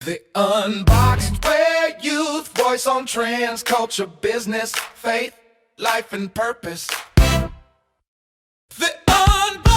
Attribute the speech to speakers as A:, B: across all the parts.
A: The Unboxed, where youth voice on trends, culture, business, faith, life, and purpose. The Unboxed.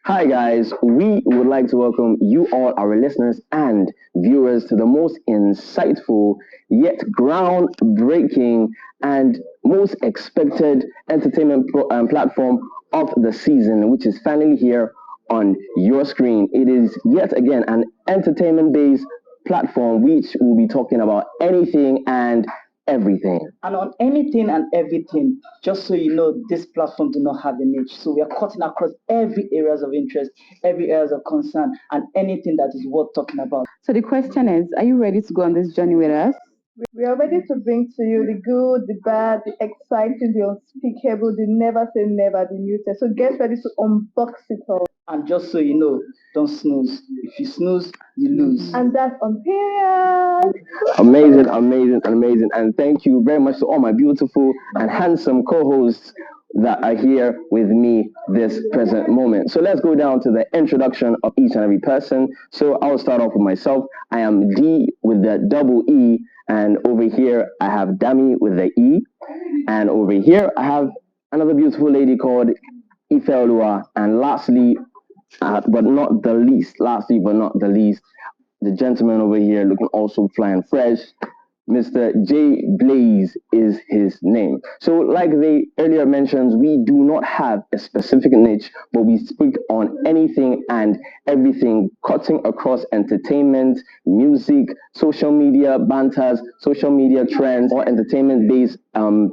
B: Hi guys, we would like to welcome you all, our listeners and viewers, to the most insightful yet groundbreaking and most expected entertainment platform of the season, which is finally here on your screen. It is yet again an entertainment-based platform which will be talking about anything and everything.
C: And on anything and everything, just so you know, this platform do not have a niche. So we are cutting across every areas of interest, every areas of concern, and anything that is worth talking about.
D: So the question is, are you ready to go on this journey with us?
E: We are ready to bring to you the good, the bad, the exciting, the unspeakable, the never say never, the muted. So get ready to unbox it all.
C: And just so you know, don't snooze. If you snooze, you lose.
E: And that's on period.
B: Amazing. And thank you very much to all my beautiful and handsome co-hosts that are here with me this present moment. So let's go down to the introduction of each and every person. So I'll start off with myself. I am D with the double E, and over here I have Dami with the E, and over here I have another beautiful lady called Ifeolua, and lastly but not the least, the gentleman over here looking also fly and fresh, Mr. J Blaze is his name. So like they earlier mentioned, we do not have a specific niche, but we speak on anything and everything, cutting across entertainment, music, social media banters, social media trends, or entertainment-based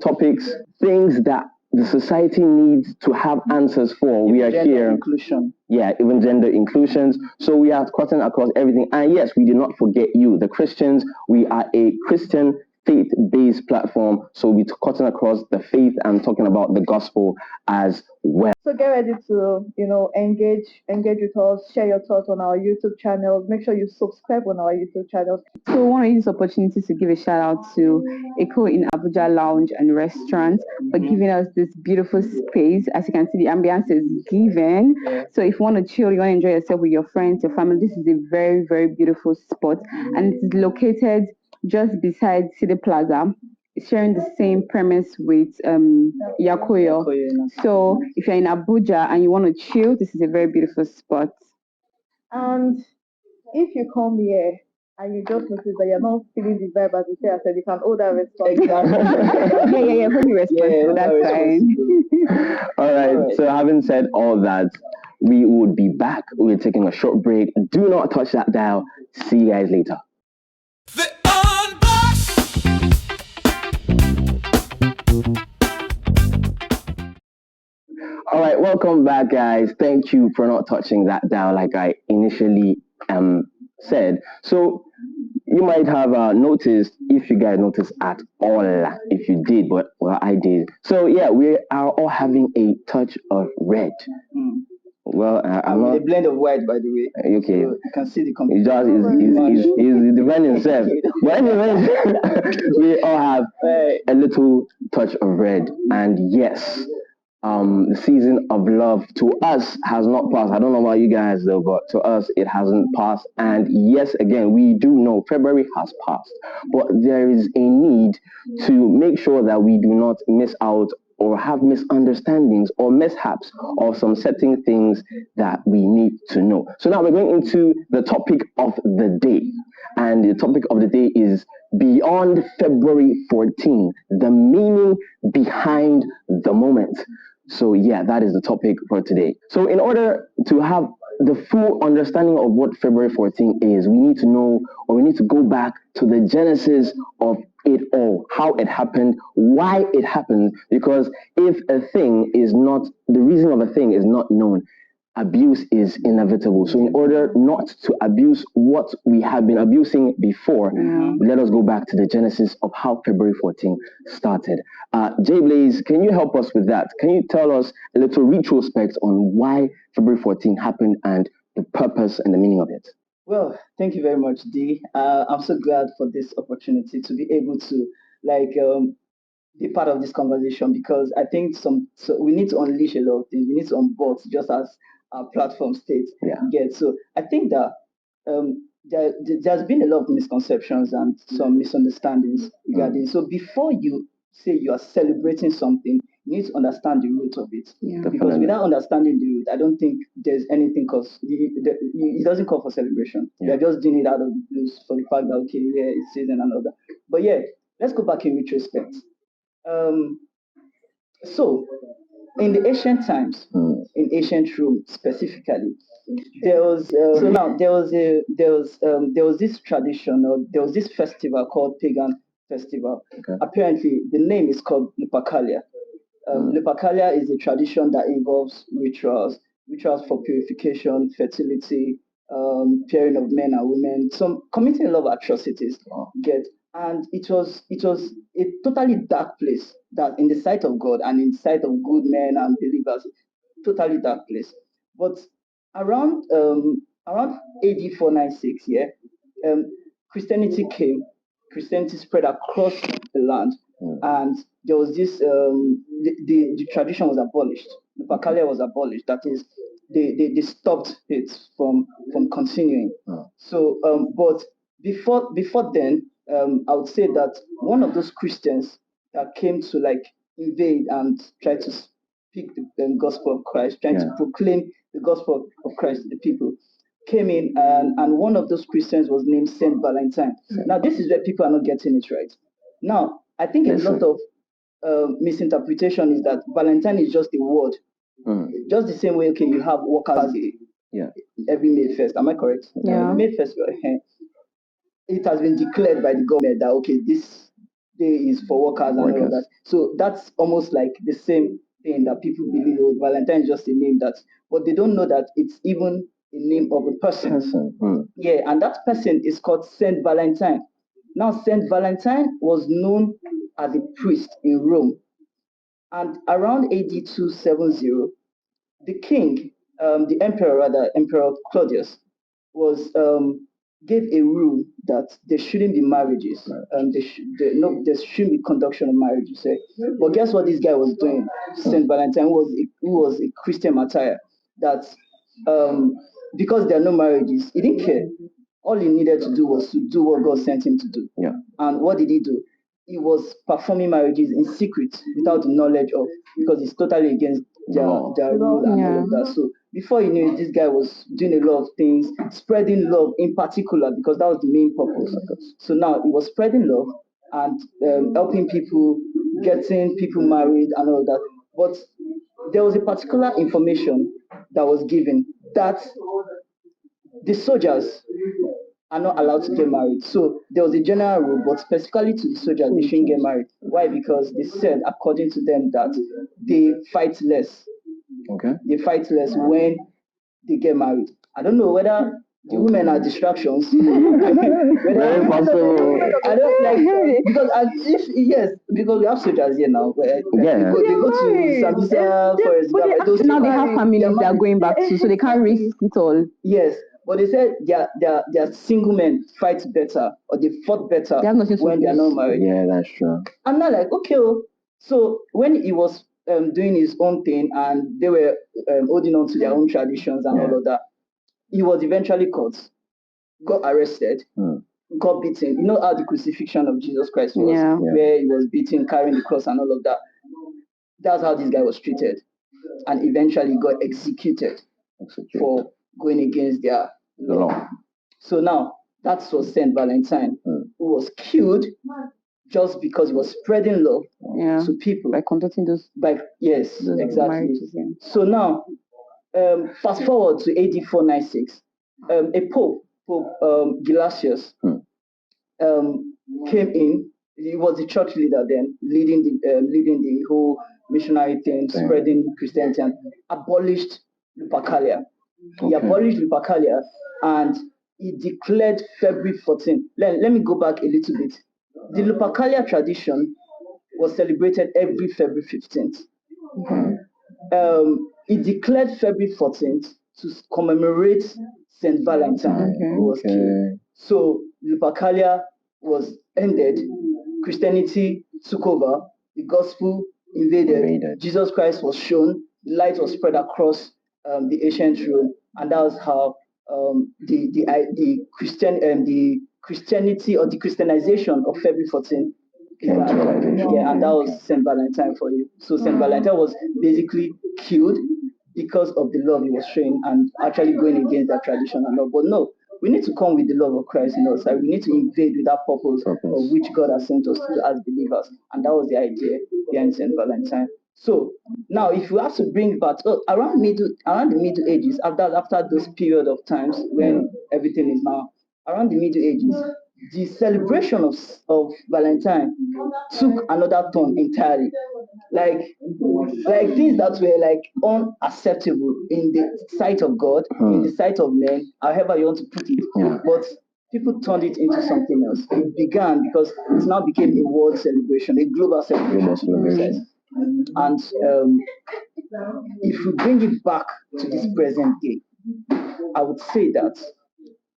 B: topics, things that the society needs to have answers for. We are here.
C: Inclusion.
B: Yeah, even gender inclusions. So we are cutting across everything. And yes, we did not forget you, the Christians. We are a Christian faith-based platform. So we're cutting across the faith and talking about the gospel as well.
E: So get ready to, engage with us, share your thoughts on our YouTube channel. Make sure you subscribe on our YouTube channel.
D: So we want to use this opportunity to give a shout out to Echo in Abuja Lounge and Restaurant for giving us this beautiful space. As you can see, the ambience is given. So if you want to chill, you want to enjoy yourself with your friends, your family, this is a very, very beautiful spot. And it is located just beside City Plaza, sharing the same premise with Yakoyo. So if you're in Abuja and you want to chill, this is a very beautiful spot.
E: And if you come here and you just notice that you're not feeling the vibe, as you say, I said, you can order responsible.
D: yeah, fully responsible. That's fine.
B: All right. So having said all that, we would be back. We're taking a short break. Do not touch that dial. See you guys later.
A: The Unboxed.
B: All right, welcome back, guys. Thank you for not touching that dial like I initially said. So you might have noticed, if you guys noticed at all, if you did, but well, I did. So yeah, we are all having a touch of red. Well, I'm not
C: a blend of white, by the way.
B: Okay.
C: So you can see the
B: It just is the brand himself. But anyway, we all have a little touch of red, and yes, the season of love to us has not passed. I don't know about you guys though, but to us it hasn't passed. And yes, again, we do know February has passed, but there is a need to make sure that we do not miss out or have misunderstandings or mishaps or some certain things that we need to know. So now we're going into the topic of the day. And the topic of the day is Beyond February 14, the meaning behind the moment. So yeah, that is the topic for today. So in order to have the full understanding of what February 14 is, we need to know, or we need to go back to the genesis of it all, how it happened, why it happened. Because if a thing is not, the reason of a thing is not known, abuse is inevitable. So in order not to abuse what we have been abusing before, let us go back to the genesis of how February 14 started. Jay Blaze, can you help us with that? Can you tell us a little retrospect on why February 14 happened and the purpose and the meaning of it?
C: Well, thank you very much, Dee. I'm so glad for this opportunity to be able to be part of this conversation, because I think so we need to unleash a lot of things. We need to unbox, just as our platform states.
B: Yeah.
C: So I think that there's been a lot of misconceptions and some misunderstandings regarding. So before you say you are celebrating something, you need to understand the root of it. Because without understanding the root, I don't think there's anything, because it doesn't call for celebration. They're just doing it out of the blues for the fact that, okay, yeah, it's season and all that. But yeah, let's go back in retrospect. So, in the ancient times, in ancient Rome specifically, there was there was this tradition, or there was this festival called pagan festival. Apparently, the name is called Lupercalia. Lupercalia is a tradition that involves rituals for purification, fertility, pairing of men and women, some committing a lot of atrocities. And it was a totally dark place, that in the sight of God and in the sight of good men and believers, totally dark place. But around AD 496, Christianity came. Christianity spread across the land, and there was this the tradition was abolished. The Lupercalia was abolished. That is, they stopped it from continuing. So, but before then, I would say that one of those Christians that came to invade and try to speak the gospel of Christ, trying to proclaim the gospel of Christ to the people, came in, and one of those Christians was named Saint Valentine. Now, this is where people are not getting it right. Now, I think a lot of misinterpretation is that Valentine is just a word. Just the same way, okay, you have Workers' Day every May 1st. Am I correct? May 1st, it has been declared by the government that, okay, this day is for workers and all of that. So that's almost like the same thing that people believe, oh, Valentine is just a name, but they don't know that it's even a name of a person. Yeah, and that person is called Saint Valentine. Now, Saint Valentine was known as a priest in Rome. And around AD 270, the king, the emperor rather, Emperor Claudius, was gave a rule that there shouldn't be marriages. There shouldn't be conduction of marriages. But guess what this guy was doing? Saint Valentine who was a Christian martyr. That because there are no marriages, he didn't care. All he needed to do was to do what God sent him to do. And what did he do? He was performing marriages in secret without the knowledge of, because it's totally against their rule and all of that. So before you knew it, this guy was doing a lot of things, spreading love in particular, because that was the main purpose. So now he was spreading love and helping people, getting people married and all that. But there was a particular information that was given that the soldiers are not allowed to get married. So there was a general rule, but specifically to the soldiers, they shouldn't get married. Why? Because they said, according to them, that they fight less. They fight less when they get married. I don't know whether the women are distractions.
B: Very possible.
C: I don't like, because we have soldiers here now. They go to Sambisa forest.
D: Now they have families they are going back to, so they can't risk it all.
C: Yes. But they said their single men fight better, or they fought better when they are not married.
B: Yeah, that's true.
C: I'm not like, okay. So when he was doing his own thing and they were holding on to their own traditions and all of that, he was eventually caught, got arrested, got beaten. You know how the crucifixion of Jesus Christ was, where he was beaten, carrying the cross and all of that. That's how this guy was treated, and eventually got executed for going against their law. So now that was Saint Valentine, who was killed just because he was spreading love to people
D: by conducting those.
C: Exactly. So now, fast forward to AD 496, a Pope Gelasius, came in. He was the church leader then, leading the whole missionary thing, spreading Christianity, and abolished Lupercalia. He
B: Okay.
C: abolished Lupercalia and he declared February 14th. Let me go back a little bit. The Lupercalia tradition was celebrated every February 15th. He declared February 14th to commemorate Saint Valentine, who was killed. So Lupercalia was ended, Christianity took over, the gospel invaded. Jesus Christ was shown, the light was spread across the ancient Rome, and that was how the Christianity or the Christianization of February 14th. Yeah, and that was Saint Valentine for you. So Saint Valentine was basically killed because of the love he was showing and actually going against that tradition and all. But no, we need to come with the love of Christ in us. Like we need to invade with that purpose of which God has sent us to as believers. And that was the idea behind Saint Valentine. So now if we have to bring back around the Middle Ages, after those period of times when everything is now around the Middle Ages, the celebration of Valentine took another turn entirely. Like things that were like unacceptable in the sight of God, in the sight of men, however you want to put it. But people turned it into something else. It began because it now became a world celebration, a global celebration. And if we bring it back to this present day, I would say that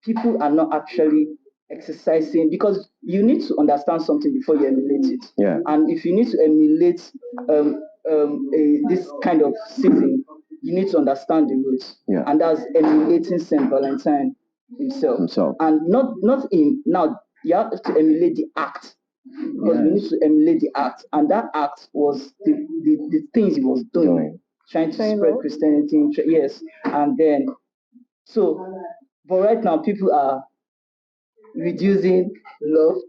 C: people are not actually exercising because you need to understand something before you emulate it.
B: Yeah.
C: And if you need to emulate this kind of season, you need to understand the roots.
B: Yeah.
C: And that's emulating Saint Valentine himself. And not him. Now you have to emulate the act. Because we need to emulate the act. And that act was the things he was doing. Trying to spread Christianity. Yes. And then but right now people are reducing love,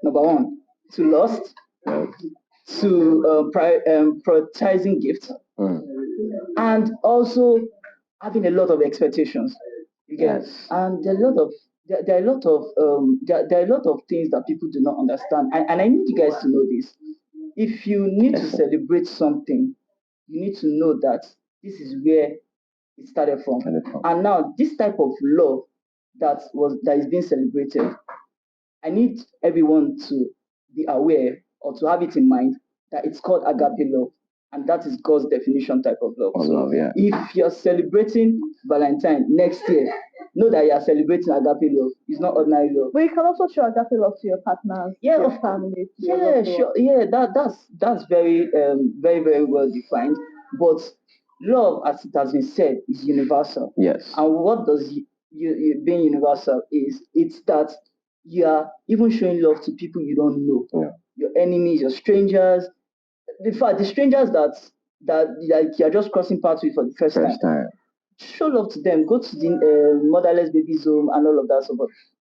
C: number one, to lust, to prioritizing gifts, and also having a lot of expectations. Yes. And there are a lot of things that people do not understand. And I need you guys to know this. If you need to celebrate something, you need to know that this is where it started from. And now this type of love that is being celebrated, I need everyone to be aware or to have it in mind that it's called agape love, and that is God's definition type of love. If you're celebrating Valentine next year, know that you are celebrating agape love. It's not ordinary love.
E: But you can also show agape love to your partners, to your family.
C: Sure. Yeah, that's very very very well defined. But love, as it has been said, is universal.
B: Yes.
C: And what does you being universal is? It's that you are even showing love to people you don't know, your enemies, your strangers. In fact, the strangers that like you're just crossing paths with for the first time. Show love to them. Go to the motherless babies home and all of that.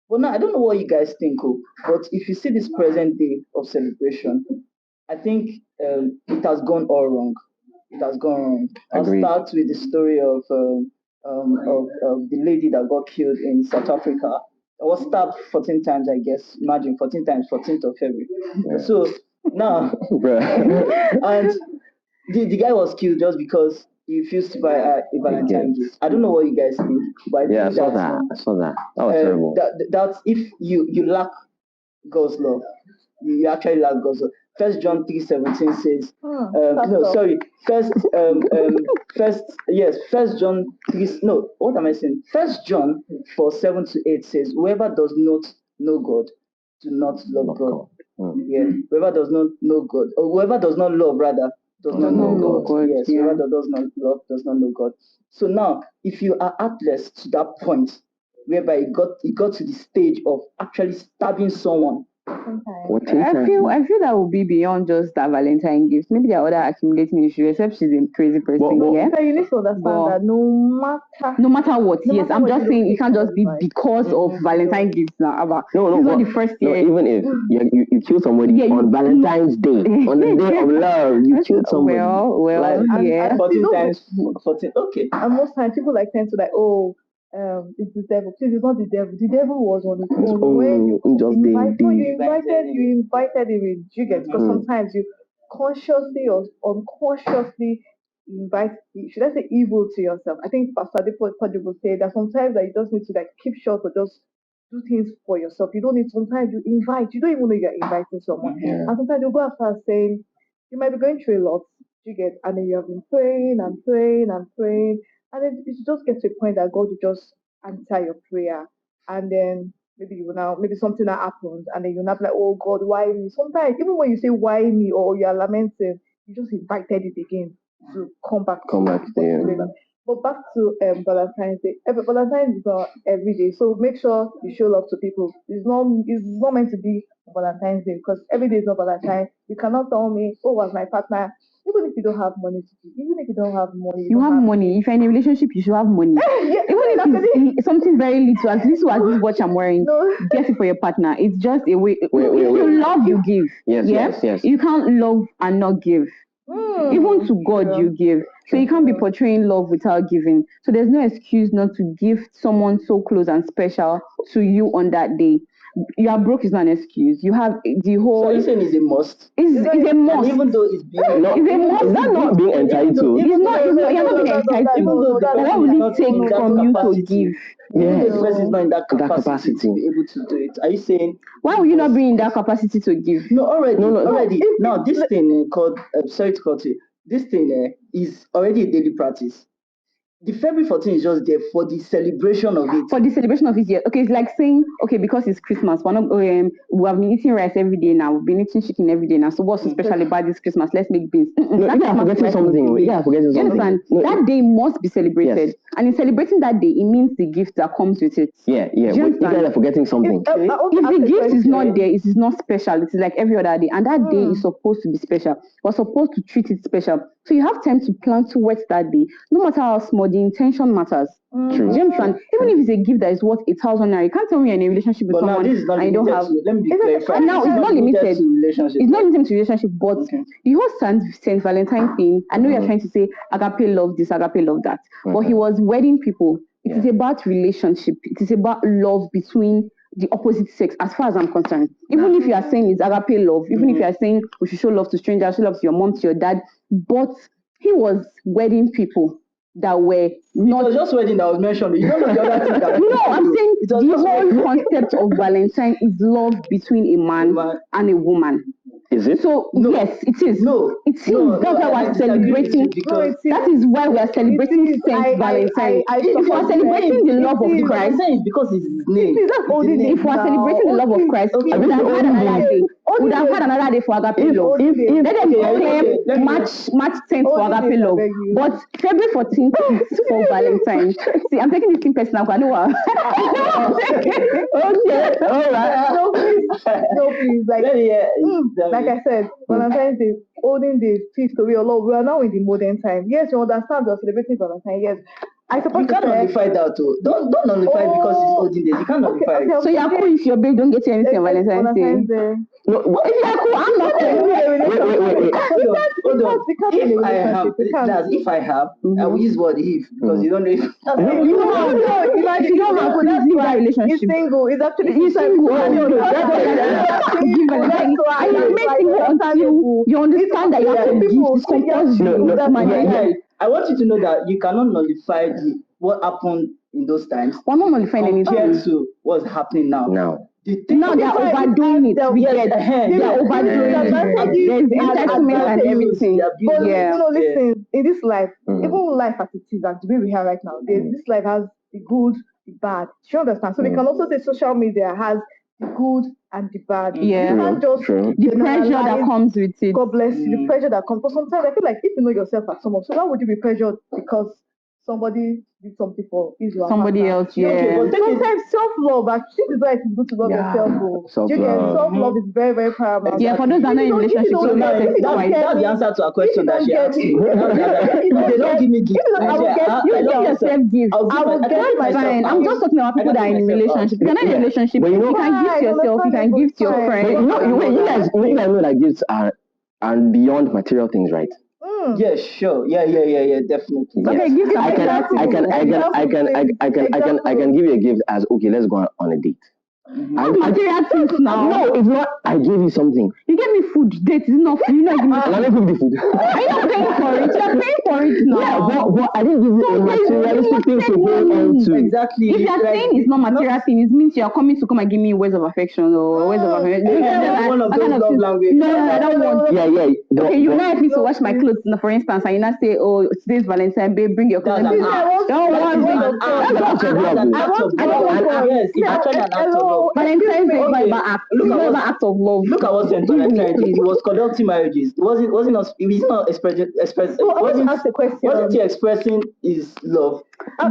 C: But now I don't know what you guys think, but if you see this present day of celebration, I think it has gone all wrong. It has gone wrong. I'll start with the story of the lady that got killed in South Africa. I was stabbed 14 times, I guess. Imagine 14 times, 14th of February. So now, and the guy was killed just because he refused to buy a Valentine gift. I don't know what you guys think, but I
B: saw that. I saw that. That was terrible.
C: That's if you lack God's love, you actually lack God's love. First John 3:17 says, First John 3. No, what am I saying? First John 4:7-8 says, whoever does not know God, do not love God. Yeah, whoever does not know God, or whoever does not love rather, does not know God. Yes, whoever does not love does not know God. So now, if you are heartless to that point, whereby it got to the stage of actually stabbing someone.
D: I feel that would be beyond just that Valentine gift. Maybe there are other accumulating issues, except she's a crazy person.
E: So you need to understand that
D: no matter what, I'm just saying it can't just be because of Valentine gifts now. It's not the first year.
B: Even if you kill somebody on Valentine's Day, on the day of love, you kill somebody.
D: Well,
C: 14 times, 14. Okay.
E: And most times people tend to it's the devil. Please, it's not the devil. The devil was on his own. When you invited him in, you get, because sometimes you consciously or unconsciously invite, should I say evil to yourself? I think Pastor Adepoju will say that sometimes that you just need to like keep short or just do things for yourself. You don't need, sometimes you invite, you don't even know you're inviting someone.
B: Yeah.
E: And sometimes you go after saying, you might be going through a lot, you get, and then you have been praying and praying and praying, and then it just gets to a point that God will just answer your prayer. And then maybe you will now, maybe something that happens, and then you're not like, oh God, why me? Sometimes, even when you say why me or you're lamenting, you just invited it again to come back
B: to you.
E: But back to Valentine's Day. Valentine's is not every day, so make sure you show love to people. It's not meant to be Valentine's Day because every day is not Valentine's. You cannot tell me, oh, was my partner. Even if you don't have money to give, even if you don't have money,
D: You have money. If you're in a relationship, you should have money.
E: Yeah,
D: Even if it's something very little, as little as this watch I'm wearing,
E: No.
D: get it for your partner. It's just a way. If
B: wait.
D: you love, you give.
B: Yes.
D: You can't love and not give. Even to God, you give. So you can't be portraying love without giving. So there's no excuse not to give someone so close and special to you on that day. You are broke is not an excuse. You have the whole.
C: So you're saying it's a must?
D: It's a must.
C: And even though it's being
D: It's a must.
B: Is that not being entitled?
D: You're not being entitled.
C: even though the
D: But what
C: person
D: will
C: is
D: it
C: not
D: take
C: in that
D: from you to
C: capacity,
D: give?
C: even though the
B: Yes.
C: person is not in that
B: That
C: capacity
B: capacity.
C: to be able to do it, are you saying?
D: Why will you not be in that capacity to give?
C: No, already.
B: No.
C: Now this thing called sorry to cut you. This thing is already a daily practice. The February 14th is just there for the celebration of it.
D: For the celebration of his year. Okay, it's like saying, okay, because it's Christmas, we have been eating rice every day now. We've been eating chicken every day now. So what's so special about this Christmas? Let's make beans.
B: No, you are forgetting something. You are forgetting
D: You
B: something.
D: understand?
B: No,
D: that day must be celebrated.
B: Yes.
D: And in celebrating that day, it means the gift that comes with it.
B: Yeah.
D: Do you
B: You guys
D: understand?
B: are forgetting something.
D: If the gift is not there, it is not special. It is like every other day. And that day is supposed to be special. We're supposed to treat it special. So you have time to plan towards that day. No matter how small, the intention matters.
B: True.
D: Do you understand? Even if it's a gift that is worth 1,000 naira, you can't tell me you're in a relationship with
C: But now
D: someone
C: this is not
D: and you don't
C: limited
D: have.
C: to, let me be clarified.
D: And now it's not limited.
C: to relationship.
D: It's not limited to relationship, but
C: Okay.
D: the whole Saint Valentine thing. I know you're trying to say agape love this, agape love that, but he was wedding people. It is about relationship. It is about love between the opposite sex, as far as I'm concerned. Even if you are saying it's agape love, even if you are saying we should show love to strangers, show love to your mom, to your dad, but he was wedding people that were not.
C: It was just wedding that was mentioned. You don't know the other thing that.
D: No, I'm saying
C: It
D: the
C: was just
D: whole
C: wedding.
D: concept of Valentine is love between a man and a woman.
B: Is it?
D: So
C: No.
D: yes, it is.
C: No.
D: It is.
C: No,
D: That's why
C: I
D: we're
C: disagree with you
D: celebrating.
C: because
D: That is why we are celebrating Saint Valentine. If we are celebrating the love of Christ,
C: Valentine is because it's his name.
D: if we are celebrating the love of Christ, we would have had another day. We would have had another day for agape love. Let them declare March 10th for agape love. But February 14th is for Valentine. See, I'm taking this thing personal. I know.
B: Okay. All right.
E: No, please. Like I said, Valentine's Day, olden days, peace to real love. We are now in the modern time. Yes, you understand we are celebrating Valentine. Yes. I suppose
C: You can't nullify that too. Don't nullify it because it's olden days. You can't nullify it.
D: So you're cool if your babe don't get you anything on Valentine's Day.
B: No,
D: If you're cool, I'm not cool.
B: wait.
C: Hold on. If I have, I will use word if because you don't know if.
D: You don't have to leave that relationship.
E: He's single. He's actually
D: single. And you make single until you understand that you have to give this compulsory.
C: I want you to know that you cannot nullify what happened in those times.
D: We're not nullifying anything.
C: Compared to what's happening now.
D: Now they are overdoing it. They are overdoing it. There's entitlement and everything.
E: But listen, in this life, even life as it is, and the way we have right now, this life has the good, the bad. Do you understand? So we can also say social media has the good and the bad.
D: Yeah.
E: You can't just
D: the pressure that comes with it.
E: God bless you. The pressure that comes. But sometimes I feel like if you know yourself as someone, so why would you be pressured because somebody did something for Israel?
D: Somebody else, yeah.
E: Okay, but sometimes self-love, this is why it's good to love yourself. Self-love is very, very paramount.
D: Yeah, for those that are not in relationships,
C: that's the answer to a question that she asked me. They don't give me gifts.
D: You give yourself gifts. I will get myself. I'm just talking about people that are in relationship. If you're not in a relationship, you can give to yourself, you can give to your friend.
B: You guys know that gifts are beyond material things, right?
C: Yeah, sure. Yeah, definitely.
D: Okay, give
B: I can give you a gift as okay, let's go on a date.
D: Material things now.
B: No, it's not. I gave you something.
D: You gave me food. Date is not food. You know, give me
B: Let me give you the food.
D: Are you not paying for it? You're paying for it now.
B: Yeah, but I didn't give you a materialistic thing to hold on to.
C: Exactly.
D: If you're saying it's not material thing, it means you're coming to come and give me words of affection or words of affection.
C: One of those love language.
D: No, I don't want.
B: Yeah.
D: Okay, you now help me to wash my clothes, for instance, and you now say, "Oh, today's Valentine, babe, bring your clothes."
C: That's an act.
D: Don't want.
C: Yes, it's actually an act of love.
D: Valentine's Day is not about act. It's not about act of love.
C: Look at what St. Valentine did. He was conducting marriages. He wasn't expressing.
E: I want to ask a question.
C: Wasn't he expressing his love?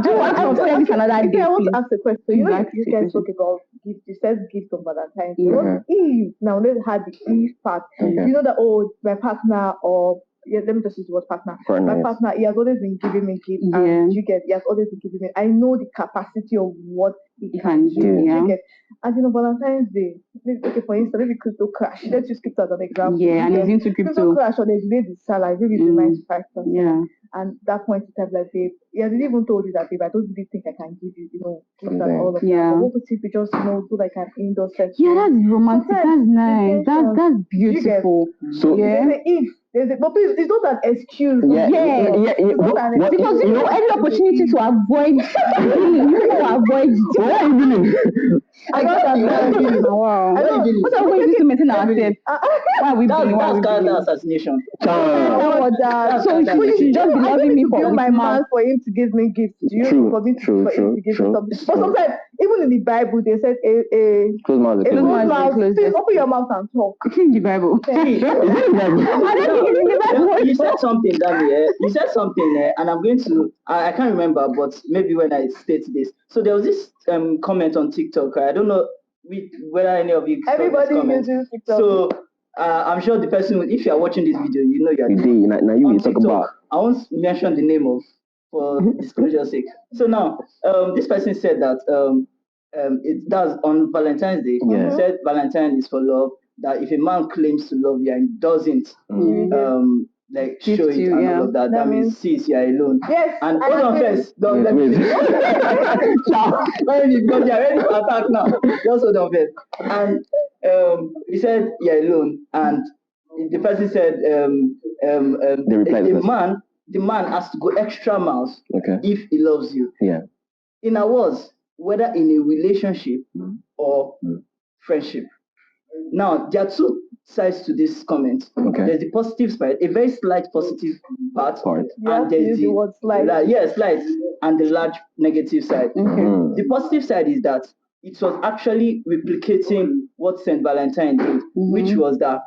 D: Do act of service another day.
E: I want to
D: please.
E: ask a question. You know,
D: Exactly.
E: you guys talk about gift. You said gift on Valentine's Day.
D: Yeah.
E: What if now let's have the Eve part? You know that my partner or let me just use the word partner. My partner, he has always been giving me gifts, and he has always been giving me. I know the capacity of what he can do.
D: Yeah.
E: You get, and Valentine's Day. Okay, for instance, maybe crypto crash. Let's use crypto as an example.
D: Yeah, and he's into
E: Crypto crash or they delayed the salary, maybe it's 95%.
D: Yeah.
E: And that point in time, like, babe, he hasn't even told you that, babe, I don't really think I can give you, gifts and all of that.
D: Yeah.
E: But what if we just, do like an indoor session?
D: Yeah, that's romantic. That's nice. That's beautiful.
B: So
E: But please, it's not an excuse.
D: Because you know every opportunity to avoid healing, you know, avoid.
E: I got that.
D: Wow. What are we going to do to maintain ourselves? Why are we being?
C: That's character assassination.
E: So you should just be loving me for my man for him to give me gifts. For him to give me something. But sometimes, even in the Bible, they said
B: close mouth.
E: Please open your mouth and talk.
D: In the Bible. I don't think it's in the Bible.
C: You said something, Dami. You said something, and I'm going to. I can't remember, but maybe when I state this. So there was this comment on TikTok. I don't know whether any of you.
E: Everybody uses TikTok.
C: So I'm sure the person, if you are watching this video, you know you are.
B: Now you
C: on
B: talk
C: TikTok.
B: about.
C: I won't mention the name of for disclosure's sake. So now, this person said that it does on Valentine's Day.
B: Yeah.
C: Said Valentine is for love. That if a man claims to love you and doesn't like show it and all of that, that means sis, you're alone.
E: Yes.
C: And hold on first. Don't let me finish. Because you're ready to attack now. Just hold on first. And he said you're alone, and the person said the man has to go extra miles if he loves you.
B: Yeah.
C: In other words, whether in a relationship or friendship. Now, there are two sides to this comment. There's the positive side, a very slight positive part. And there's the word slight. Slight, and the large negative side. The positive side is that it was actually replicating what St. Valentine did, which was that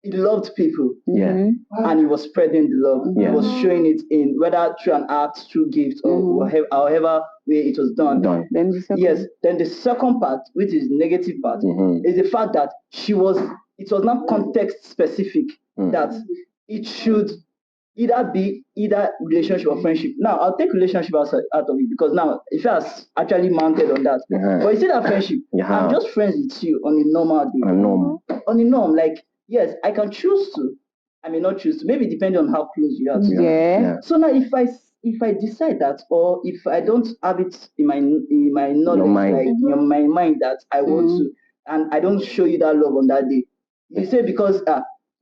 C: he loved people, and he was spreading the love. He was showing it in whether through an act, through gifts, or however way it was done. Then the second part, which is the negative part, is the fact that it was not context specific, that it should either be relationship or friendship. Now I'll take relationship out of it, because now if I was actually mounted on that, but you see that friendship, I'm just friends with you on a normal day, on a norm, like. Yes, I can choose to. I may not choose to. Maybe depending on how close you are to me. So now, if I decide that, or if I don't have it in my knowledge, like in my mind that I want to, and I don't show you that love on that day, you say because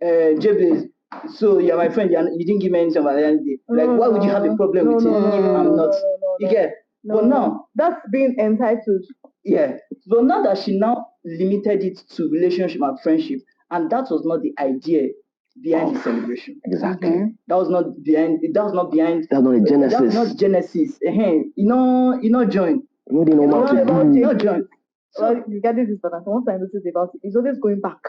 C: J-Blaze, so you're my friend, you didn't give me anything on that day. Like, why would you have a problem with it if I'm not? You get? But now
E: that's being entitled.
C: Yeah. But now that she now limited it to relationship and friendship. And that was not the idea behind the celebration.
B: Exactly.
C: That was not behind. That's not the genesis. That was not genesis. You know, join.
E: No join. Well, you get this, but once I noticed about it, it's always going back.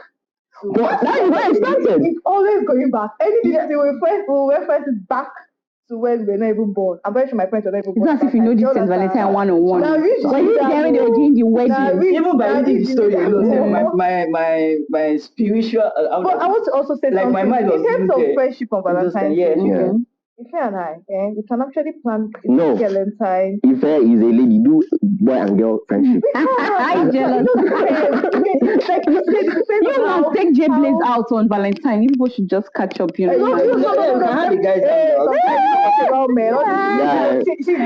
E: So
B: that is where it started.
E: It's always going back. Anything we refer to back to when we're not even born. I'm very sure my parents were not even born.
D: It's as if you know this St. Valentine 101.
E: When
D: you there when they were doing the wedding?
C: Even by reading the story alone, my spiritual.
E: But I want to also say
C: like
E: something.
C: My mind was
E: in terms of friendship on Valentine's Day. Ife and I, we can actually plan
B: No.
E: Valentine.
B: Ife is a lady, do boy and girl friendship.
D: I'm jealous.
E: Like you said, it depends
D: You
E: on how.
D: must take J Blaze out on Valentine. You people should just catch up, you know.
C: No, we can have the guys out.
E: Sometimes you talk about men. All
B: Yeah.
E: this. See,
D: You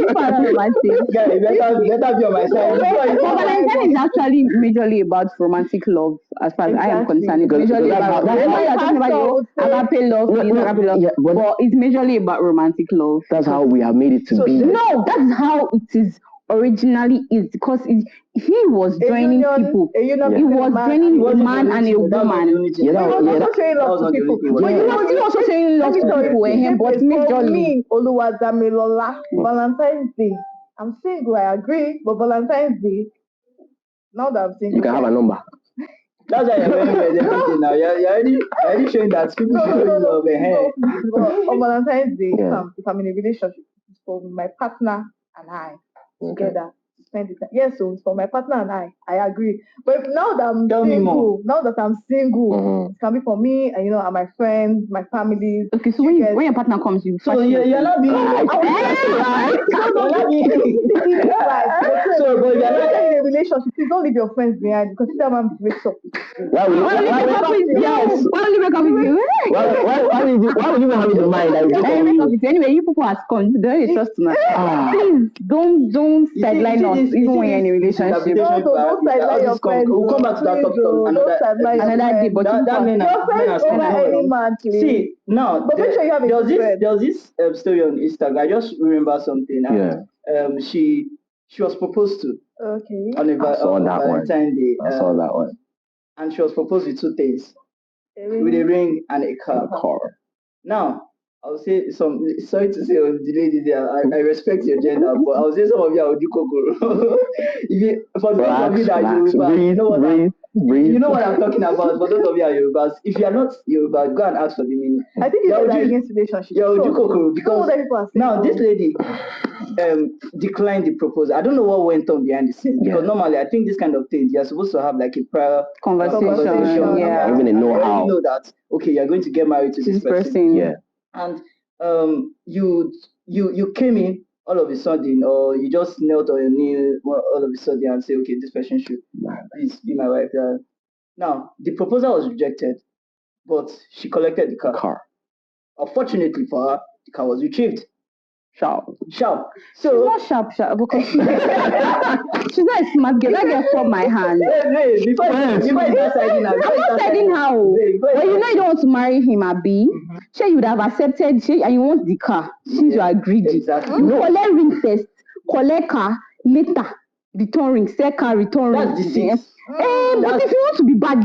D: are not romantic.
C: Guys, better be on my side.
D: But Valentine is actually majorly about romantic love, as far as I am
E: Exactly.
D: concerned. It's
B: Because
D: majorly
B: that's
D: about
B: how- that's
D: remember
B: how-
D: you're talking about your agape love,
B: No,
D: this
B: no,
D: agape love,
B: yeah, but-
D: but it's majorly about romantic love.
B: That's how we have made it to be.
D: No, that's how it is originally is because he was joining people. He was joining a man and a woman.
B: Yeah, that was- yeah,
E: also showing
C: that
E: love
C: was
E: to
C: not the
E: people.
C: only thing.
E: But
D: He was still also showing love to people, but
E: For
D: majorly.
E: me, Oluwadamilola, Valentine's Day. I'm single, I agree, but Valentine's Day, now that I'm single.
B: You can have a number.
C: That's why you're wearing everything now. You're already showing that people show you love.
E: On Valentine's Day,
B: Yeah.
E: if I'm in a relationship, it's for my partner and I
B: Okay.
E: together. Spend the time. Yes, so it's for my partner and I agree. But now that I'm
C: Tell me more.
E: single,
B: Mhm.
E: it can be for me and and my friends, my families.
D: Okay, so when your partner comes, you
C: So you're not being.
B: Right.
C: You're not being.
E: So,
C: but you're not.
E: in a relationship, please don't leave your friends behind because if that man breaks up with you.
B: Why would
D: Why will you break up with you?
B: Yes.
D: Why will you break up with you?
B: Why would you have it in mind that you
D: Break up with you. Anyway, you people are scorned. Don't you trust me? Please don't sideline us even when you're in a relationship.
E: Don't sideline your friends.
C: We'll come back to that topic on
E: Don't sideline your
D: Another day,
E: friends.
D: but
C: that men
E: Your friends over any man, please.
C: See now,
E: But make sure you have a
C: there was
E: good
C: this
E: friend.
C: there was this story on Instagram. I just remember something. And, she was proposed to
E: Okay.
C: on
B: I saw
C: on
B: that one.
C: Valentine's Day.
B: I saw that one.
C: And she was proposed with two things, with a ring and a car. Now, I'll say sorry to say on the lady there, I respect your gender, but I'll say some of you are Ojukokoro. For those of you that are Yoruba, you know what you know what I'm talking about. For those of you are Yorubas, if you are not Yoruba, go and ask for the meaning.
E: I think it's against relationship.
C: Yeah, Ojukokoro, because now this lady declined the proposal. I don't know what went on behind the scenes because normally I think this kind of thing you're supposed to have like a prior
D: conversation. Yeah.
B: Even a know-how.
C: You know that okay, you're going to get married to this person.
B: Yeah.
C: And you came in all of a sudden, or you just knelt on your knee all of a sudden and say, okay, this person should please be my wife. Now the proposal was rejected, but she collected the car. Unfortunately for her, the car was retrieved. Sharp.
D: So she's not sharp because she's not a smart girl. That girl from my hand.
C: Before you start siding her,
D: I'm not siding her. But you know you don't want to marry him, Abi. Sure, you would have accepted, and you want the car. Since you are greedy.
C: Exactly.
D: You collect ring first, collect car, later, return ring, sell car, return ring.
C: That's deceit.
D: But if you want to be bad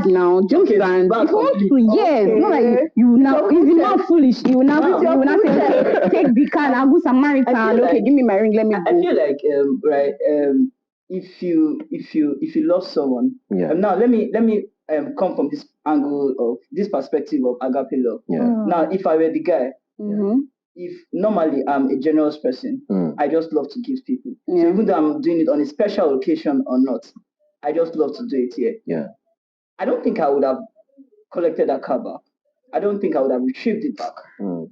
D: now, just
C: okay,
D: and if you want to, yes, not like you now. If you not foolish, you will now say, take the car and go Samaritan. Okay, give me my ring, let me go.
C: I feel like if you love someone, now let me come from this angle of this perspective of agape love. Now, if I were the guy, if normally I'm a generous person, I just love to give people. So even though I'm doing it on a special occasion or not, I just love to do it here.
B: Yeah.
C: I don't think I would have collected that car back. I don't think I would have retrieved it back. You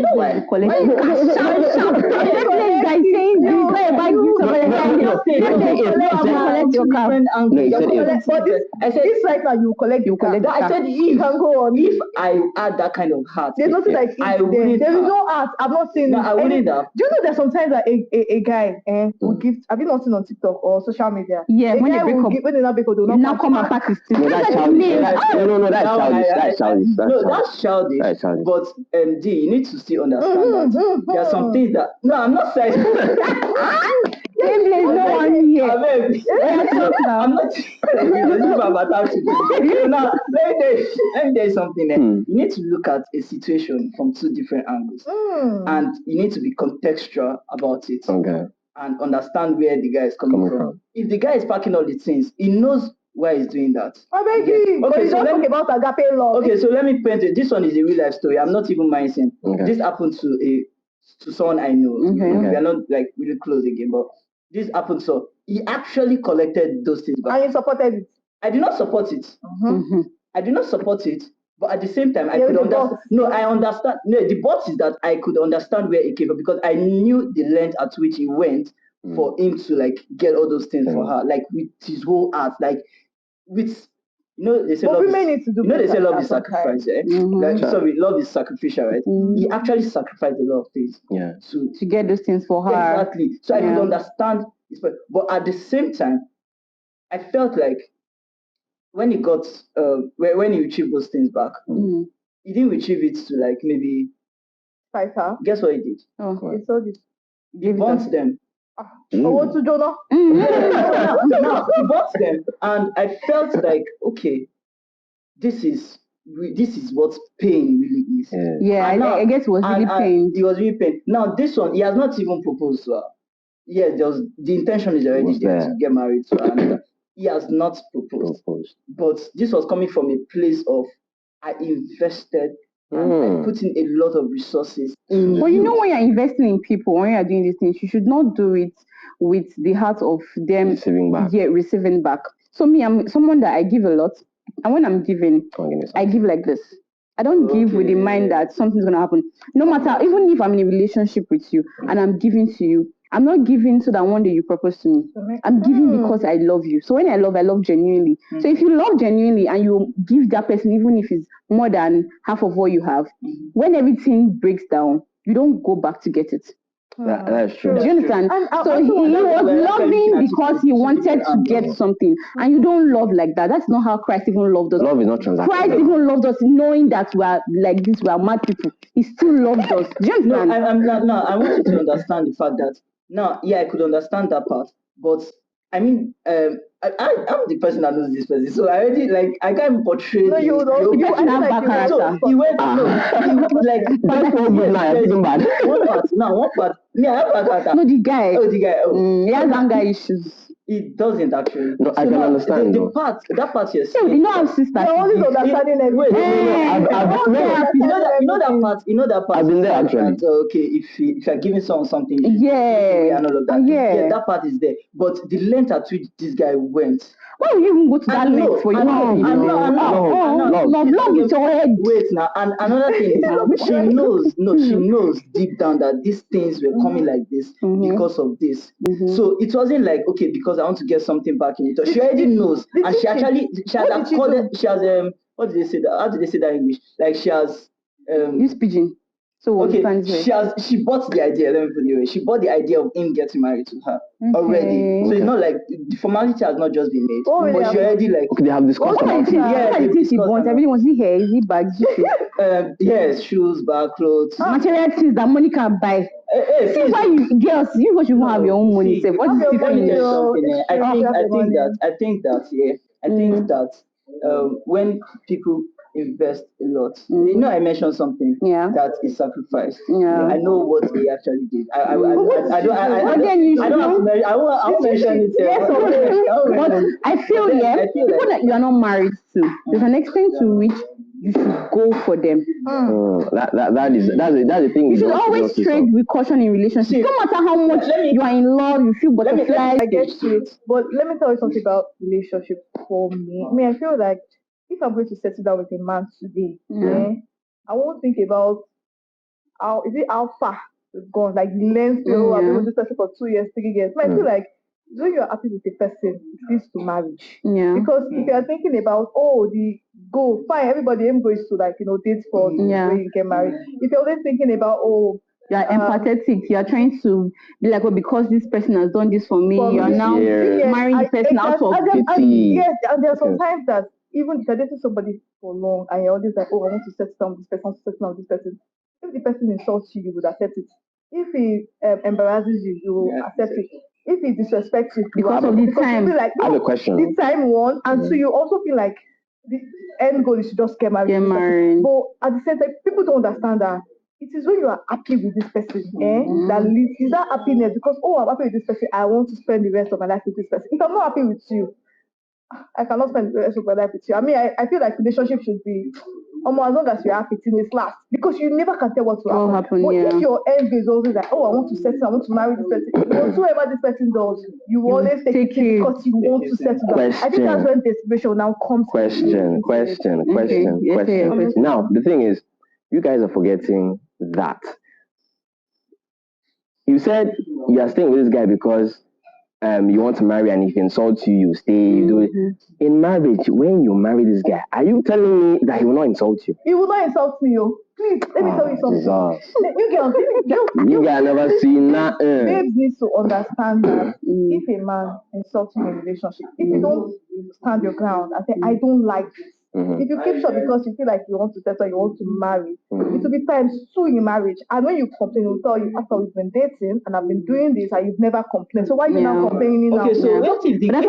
C: know why?
D: Collect the car.
C: I said this right now you collect the car. I said if I had that kind of heart,
E: there's nothing like
C: I wouldn't.
E: There is no heart. I've not seen.
C: No, I wouldn't have.
E: Do you know that sometimes that a guy will give? Have you not seen on TikTok or social media?
D: Yeah, when they break up,
E: when they not break up, they will
D: now come and pack his things.
B: No, that's childish. That's childish.
C: No, that's childish.
B: That's childish.
C: But D, you need to still understand that there are some things that I'm not saying.
D: There's no one here.
C: I'm not. Now, let me tell you something. You need to look at a situation from two different angles, and you need to be contextual about it.
B: Okay.
C: And understand where the guy is coming from. If the guy is packing all the things, he knows why he's doing that.
E: I beg you. Okay, so let's talk about agape love.
C: Okay, so let me paint it. This one is a real life story. I'm not even minding. This happened to someone I know. We are not like really close again, but this happened. So he actually collected those things back.
E: And you supported it.
C: I did not support it. I did not support it, But at the same time, I
E: Yeah,
C: could
E: the
C: understand.
E: box.
C: No, I understand. No, the box is that I could understand where it came from because I knew the length at which he went for him to like get all those things for her, like with his whole heart, like with they say
E: But
C: love
E: women
C: is,
E: need to do
C: they say
E: better
C: love
E: at
C: is
E: some
C: sacrifice,
E: time.
C: Like, sorry, love is sacrificial, right? He actually sacrificed a lot of things
B: Yeah.
D: To get those things for her.
C: exactly. So I could understand his point. But at the same time, I felt like when he got when he retrieved those things back, he didn't retrieve it to like maybe
E: Fight her.
C: guess what he did?
D: Oh,
E: He saw this.
C: He burnt them.
E: Oh, what to Jonah?
C: Now he bought them, and I felt like, okay, this is what pain really is.
D: Yeah,
C: And now-
D: I guess it was really
C: and
D: pained.
C: He was really pained. Now this one, he has not even proposed to her. Yes, the intention is already
B: Was
C: there
B: there.
C: to get married to her. And he has not proposed. But this was coming from a place of I invested and I put in a lot of resources in.
D: But you know, when you're investing in people, when you're doing these things, you should not do it with the heart of them
B: Receiving back.
D: Yeah, receiving back. So me, I'm someone that I give a lot, and when I'm giving, I give like this. I don't give with the mind that something's gonna happen. No matter, even if I'm in a relationship with you and I'm giving to you, I'm not giving so that one day you propose to me. I'm giving because I love you. So when I love genuinely. So if you love genuinely and you give that person, even if it's more than half of what you have, when everything breaks down, you don't go back to get it.
B: That's true.
D: Do you understand? So he was loving because he wanted to get something, and you don't love like that. That's not how Christ even loved us.
B: Love is not transactional.
D: Christ even loved us, knowing that we are like this, we are mad people. He still loved us. Do you
C: No,
D: understand?
C: I want you to understand the fact that now, yeah, I could understand that part, but I mean, I'm the person that knows this person, so I already like I can't portray.
E: No, you don't.
D: You person have bad character.
C: So he went like
B: That's so good now. You're feeling bad.
C: one part. Me, I have bad character.
D: No, the guy.
C: Oh, the guy. Oh,
D: He has anger issues.
C: It doesn't actually.
B: No, I can
C: now,
B: understand,
C: The
B: though.
C: part that part yes.
D: You know how sisters.
E: You're always understanding everything.
C: You know that part. You know that part.
B: I've been there, actually.
C: That, okay, if you're giving someone something,
D: Yeah.
C: and all of that.
D: Yeah.
C: That part is there. But the length at which this guy went.
D: Why would you even go to that length for you?
C: Love
D: is your head.
C: Wait now, and another thing is she knows. No, she knows deep down that these things were coming like this because of this. So it wasn't like okay because I want to get something back in it. She already knows, and she has accorded. She has what did they say that? How did they say that in English? Like she has
D: Use pigeon. So
C: okay, she bought the idea. Let me put it away. She bought the idea of him getting married to her already. So it's not like the formality has not just been made, but she already like.
B: Okay, they have discussed about it.
D: Yeah,
C: they
D: he wants. Everything was he hair, is he bags,
C: yes, shoes, bag, clothes.
D: Material things that money can buy. See why you girls, you should have your own money. What is the
C: difference? I think that when people invest a lot, I mentioned something that is sacrificed. I know what they actually did. I won't mention it.
D: But I feel people that you are not married to, there's an extent to which you should go for them.
B: That's the thing.
D: You should always trade with caution in relationships. No matter how much you are in love, you feel butterflies.
E: I get it. But let me tell you something about relationships for me. I mean, I feel like if I'm going to settle down with a man today, I won't think about how far we've gone, like the length I've been with this person for 2 years, 3 years. But I feel like when you're happy with a person, it leads to marriage.
D: Yeah.
E: Because if you're thinking about the goal, fine, everybody aim goes to date for where you get married. If you're always thinking about
D: you are empathetic. You are trying to be like, because this person has done this for me, you are now marrying the person out of pity.
E: Yes, and there are some times that even if you're dating somebody for long and you're always like, I want to settle down with this person, if the person insults you, you would accept it. If he embarrasses you, you will accept it. If he disrespects you,
D: because of the time.
E: You feel like,
B: I have a question.
E: The time one, and so you also feel like the end goal is to just get married. But at the same time, people don't understand that it is when you are happy with this person that leads. Is that happiness? Because I'm happy with this person, I want to spend the rest of my life with this person. If I'm not happy with you, I cannot spend the rest of my life with you. I mean, I feel like relationship should be as long as you have 15 minutes last, because you never can tell what will happen. But if your end goal is always like, oh, I want to settle, I want to marry this person, whatsoever this person does, you always take it because you want to settle down. I think that's when desperation now comes.
B: Question. Now, the thing is, you guys are forgetting that. You said you are staying with this guy because you want to marry, and if he insults you, you stay, you do it. In marriage, when you marry this guy, are you telling me that he will not insult you?
E: He will not insult me, yo. Please, let me tell you something. You girls,
B: you guys never seen that.
E: Babes needs to understand that if a man insults you in a relationship, if you don't stand your ground and say, I don't like this, if you keep short because you feel like you want to settle, you want to marry, it will be times 2 in marriage. And when you complain, we'll tell you, after we've been dating and I've been doing this and you've never complained. So why are you now complaining now?
C: Okay, so what if the guy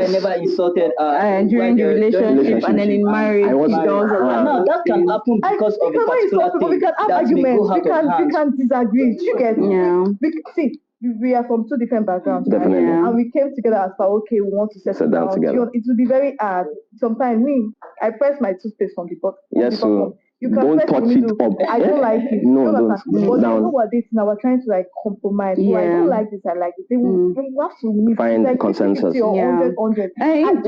C: never insulted
D: during the relationship and then in marriage he does
C: now that can happen because of a particular thing.
E: We can have arguments, we can disagree. You get see. We are from 2 different backgrounds, right? And we came together as far, okay, we want to settle down together. It will be very hard. Sometimes I press my toothpaste from the bottom.
B: Yes, so you can don't touch it up.
E: I don't like it.
B: No, don't.
E: But we're dating now, we're trying to like compromise. I don't like this, I like it. They will have to meet.
B: Find
E: like
B: consensus.
E: 100. And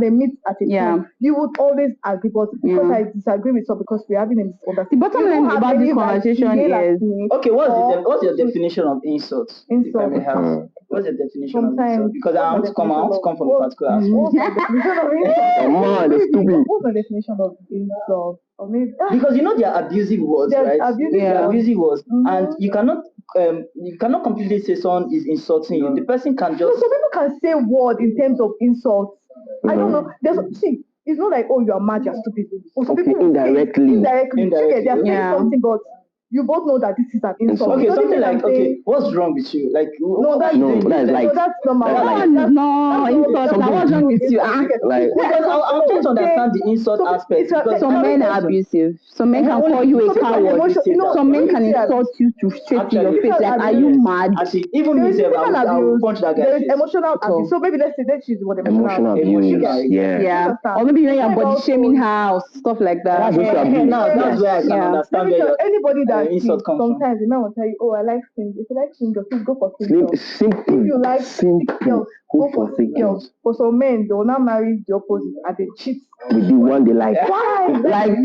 E: they meet at a point. You would always agree, but because I disagree with some because we're having a misunderstanding.
D: The bottom line about this conversation is
C: okay, what's your definition of insult?
E: Insult.
C: What's the definition of insult? Because I want to come from a particular aspect.
E: What's the definition of insult?
B: Come on, that's stupid.
E: What's the definition of insult?
C: Because they are abusive words, right? Abusive words, and you cannot completely say someone is insulting you. The person can just.
E: Some people can say word in terms of insults. I don't know. It's not like, oh, you are mad, you're stupid. Or some people
B: indirectly.
E: They're saying something, but you both know that this is an insult.
C: Okay, something like, what's wrong with you? Like,
B: that's normal.
E: That's
D: no insult. What's wrong with you?
C: Because I'm trying to understand the insult aspect.
D: Some men are abusive. Some men can call you a coward. Some men can insult you straight to your face. Like, are you mad?
C: Actually, even me, I will punch that guy.
E: There is emotional abuse. So maybe let's use the word
B: emotional abuse.
D: Yeah. Or maybe when you're body shaming her or stuff like that.
C: That's where I can understand.
E: Anybody that
C: insult comes
E: sometimes the man will tell you, oh, I like singles. If you like singles, please go for singles.
B: Simple.
E: If you like girls, go for singles. For some men, they will not marry the opposite and they cheat
B: with the one they like.
E: Why?
B: Like,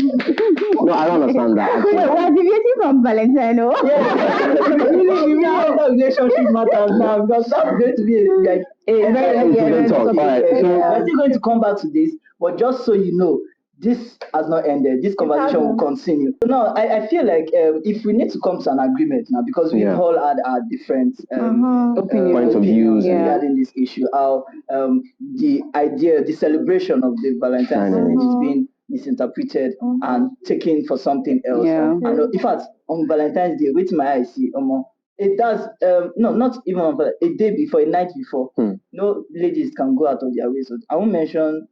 B: no, I don't understand that.
D: Wait, we're deviating from Valentine, no?
C: The relationship matters now because that's going to be like
B: very talk.
C: We're still going to come back to this, but just so you know, this has not ended. This conversation will continue. So now, I feel like if we need to come to an agreement now, because we all had our different
B: points of views
C: regarding this issue, how the celebration of the Valentine's Day is being misinterpreted and taken for something else. And in fact, on Valentine's Day, with my eyes, see, it does, no, not even on a day before, a night before. No ladies can go out of their way. So I won't mention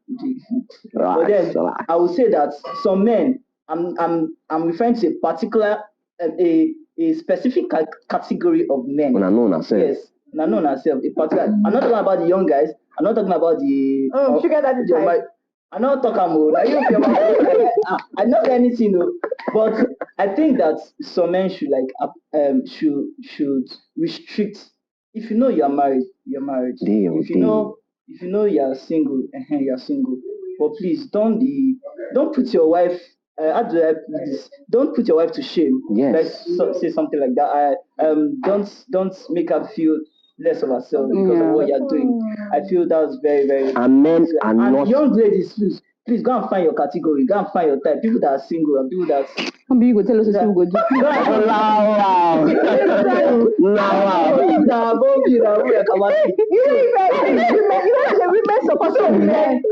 C: but then I will say that some men, I'm referring to a particular, a specific category of men. Yes, known ourselves. A particular. I'm not talking about the young guys. I'm not talking about the.
E: Sugar daddy type.
C: I'm not talking about. I not anything though, but I think that some men should should restrict. If you know you're married, you're married. If you know you're single, you're single. But please don't put your wife. How do I put this? Don't put your wife to shame.
B: Yes.
C: Let's say something like that. Don't make her feel less of herself because of what you're doing. I feel that's very, very.
B: And men are not.
C: Young ladies, please go and find your category. Go and find your type. People that are single and people that.
D: You go tell us what you go do.
E: Women support men.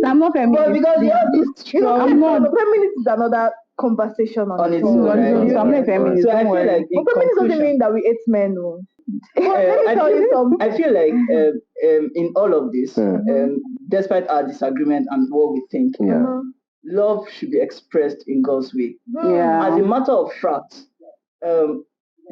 D: I'm not feminist.
C: Because you have this strong.
E: Feminist is another conversation on its own.
D: So I'm not feminist.
C: So I feel like
E: but feminist doesn't mean that we hate men. No.
C: I feel like in all of this, despite our disagreement and what we think, love should be expressed in God's way. As a matter of fact, a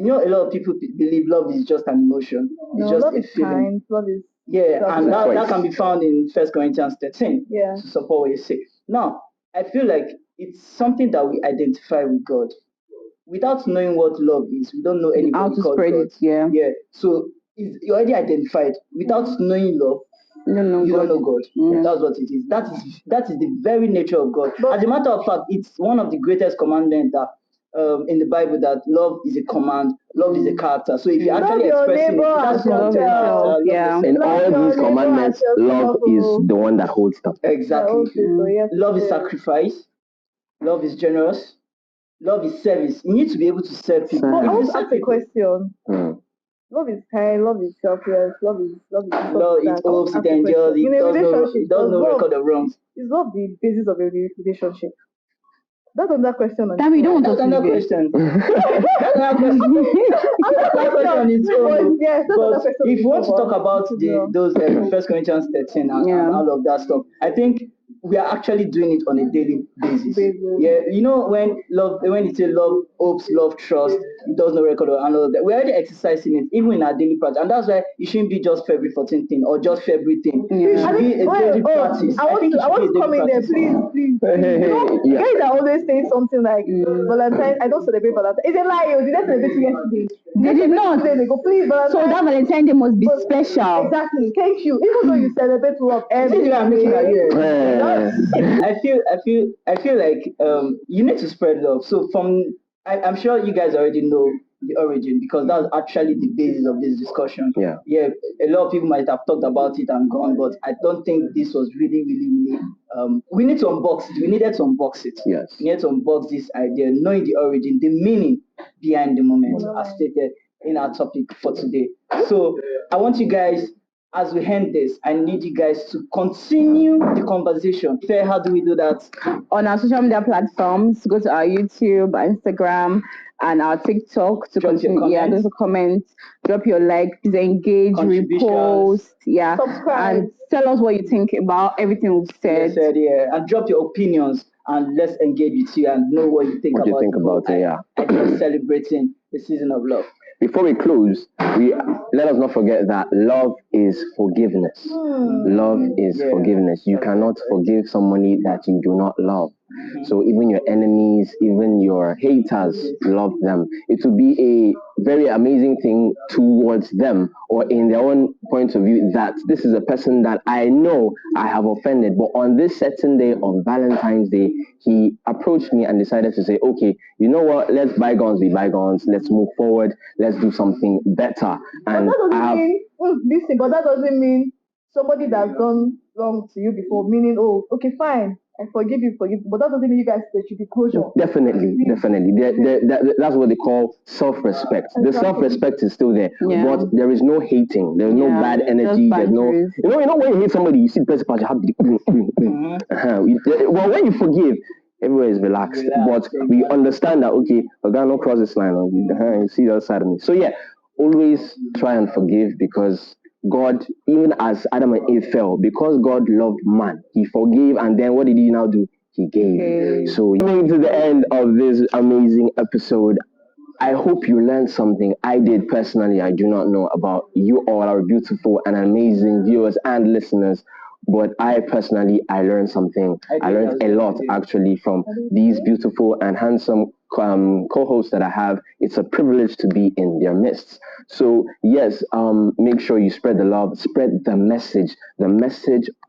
C: lot of people believe love is just an emotion. It's just
E: love
C: a
E: is
C: feeling.
E: kind. Love is
C: Yeah,
E: That's
C: and
E: right.
C: that can be found in 1 Corinthians 13
E: Yeah.
C: to support what you say. Now, I feel like it's something that we identify with God. Without knowing what love is, we don't know
D: How
C: anybody
D: to
C: called
D: spread
C: God.
D: it, yeah.
C: Yeah. So you're already identified. Without knowing love,
D: You don't know
C: you don't
D: God.
C: know God.
D: Yeah.
C: That's what it is. That is the very nature of God. As a matter of fact, it's one of the greatest commandments that in the Bible, that love is a command, love is a character. So if you
E: Love
C: actually
E: your
C: expressing
E: neighbor
C: it, that's
E: as
C: one
D: Love
C: thing.
E: yourself.
C: Love
D: yeah.
C: yourself.
B: In
E: Love
B: all
E: your
B: these
E: neighbor
B: commandments,
E: as
B: love
E: yourself.
B: is the one that holds them.
C: Exactly.
E: So yes,
C: Love is
E: it
C: sacrifice. Love is generous. Love is service. You need to be able to serve people.
E: But I
C: If you
E: want to
C: serve
E: ask a
C: people,
E: question.
B: Hmm.
E: Love is kind, love is selfless, love is
C: love
E: that.
C: it
E: I want
C: hopes,
E: to
C: it
E: ask a
C: endures,
E: question. In a relationship,
C: it does no record of wrongs.
E: is love the basis of a relationship? That's another question on
D: Damn, you don't want
C: That's
D: us to
C: another
D: leave it.
C: question. That's another question. That's another question on its
E: But
C: own.
E: yes, that's another
C: But
E: question.
C: if you want to talk about
E: Yeah.
C: those 1 Corinthians 13 and
D: Yeah.
C: all of that stuff, I think we are actually doing it on a daily basis. Yeah, you know, when you say love, hopes, love, trust, it does no record of and all of that. We're already exercising it even in our daily practice, and that's why it shouldn't be just February 14th thing or just February thing.
D: Yeah.
C: It should be a daily practice.
E: I want
C: think it
E: to
C: should be a daily
E: come in there,
C: practice.
E: please.
B: Yeah.
E: Guys are always saying something like Valentine. I don't celebrate Valentine. It's a lie. Did I celebrate it yesterday?
D: They did not.
E: Days ago, please, Valentine.
D: So that Valentine Day must be special.
E: Exactly. Thank you. Even though you celebrate love every
C: See, I'm making that,
E: day.
B: Eh.
C: I feel like you need to spread love. So I'm sure you guys already know the origin because that's actually the basis of this discussion.
B: Yeah.
C: Yeah, a lot of people might have talked about it and gone, but I don't think this was really. We need to unbox it. We needed to unbox it.
B: Yes.
C: We needed to unbox this idea, knowing the origin, the meaning behind the moment, as stated in our topic for today. So I want you guys, as we end this, I need you guys to continue the conversation. Fair, how do we do that?
D: On our social media platforms, go to our YouTube, our Instagram, and our TikTok to
C: Drop your
D: continue. Yeah,
C: comments.
D: those comments. Drop your like, please engage,
C: Contributions.
D: repost, yeah,
E: Subscribe.
D: and tell us what you think about everything we've said.
C: And drop your opinions and let's engage with you and know what you think
B: What
C: about
B: you think about it, yeah.
C: idea of celebrating the season of love.
B: Before we close, let us not forget that love is forgiveness. Love is
C: Yeah.
B: forgiveness. You cannot forgive somebody that you do not love. So even your enemies, even your haters, love them. It will be a very amazing thing towards them or in their own point of view that this is a person that I know I have offended. But on this certain day, on Valentine's Day, he approached me and decided to say, okay, you know what? Let's bygones be bygones. Let's move forward. Let's do something better. And
E: But that doesn't mean listen. But that doesn't mean somebody that's done wrong to you before. Meaning, oh, okay, fine, I forgive you. But that doesn't mean you guys there should be closure.
B: Definitely. That's what they call self-respect. The
E: Exactly.
B: self-respect is still there,
D: Yeah.
B: but there is no hating. There's no
D: Yeah,
B: bad
D: just
B: energy. There's no,
D: boundaries.
B: you know when you hate somebody, you see the person you have the well, when you forgive, everywhere is relaxed. But we understand that okay, we're gonna not cross this line. You see the other side of me. So yeah, always try and forgive because God, even as Adam and Eve fell, because God loved man, He forgave, and then what did He now do? He gave.
D: Okay.
B: So coming to the end of this amazing episode, I hope you learned something. I did personally. I do not know about you all, our beautiful and amazing viewers and listeners. But I personally, I learned something. I learned a lot actually from these beautiful and handsome co-hosts that I have. It's a privilege to be in their midst. So yes, make sure you spread the love, spread the message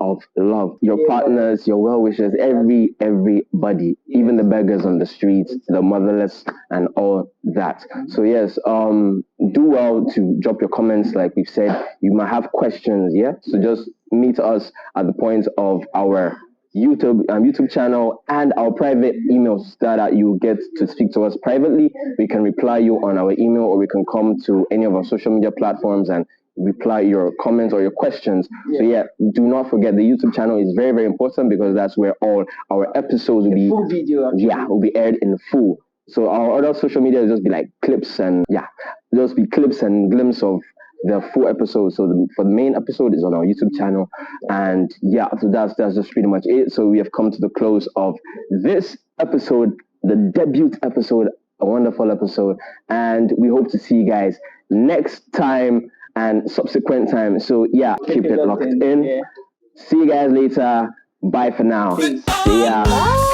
B: of love. Your partners, your well-wishers, everybody, even the beggars on the streets, the motherless, and all that. So yes, do well to drop your comments. Like we've said, you might have questions. Yeah, so just meet us at the point of our YouTube channel and our private emails that you get to speak to us privately. We can reply you on our email, or we can come to any of our social media platforms and reply your comments or your questions. So yeah, do not forget the YouTube channel is very, very important because that's where all our episodes will be.
C: Full video. Actually.
B: Yeah, will be aired in full. So our other social media will just be like clips and just be clips and glimpses of the full episode. So for the main episode is on our YouTube channel, and so that's just pretty much it. So we have come to the close of this episode, the debut episode, a wonderful episode, and we hope to see you guys next time. and subsequent time. So yeah, keep it locked in.
C: Yeah.
B: See you guys later. Bye for now.
C: Peace.
B: See ya.
E: Bye.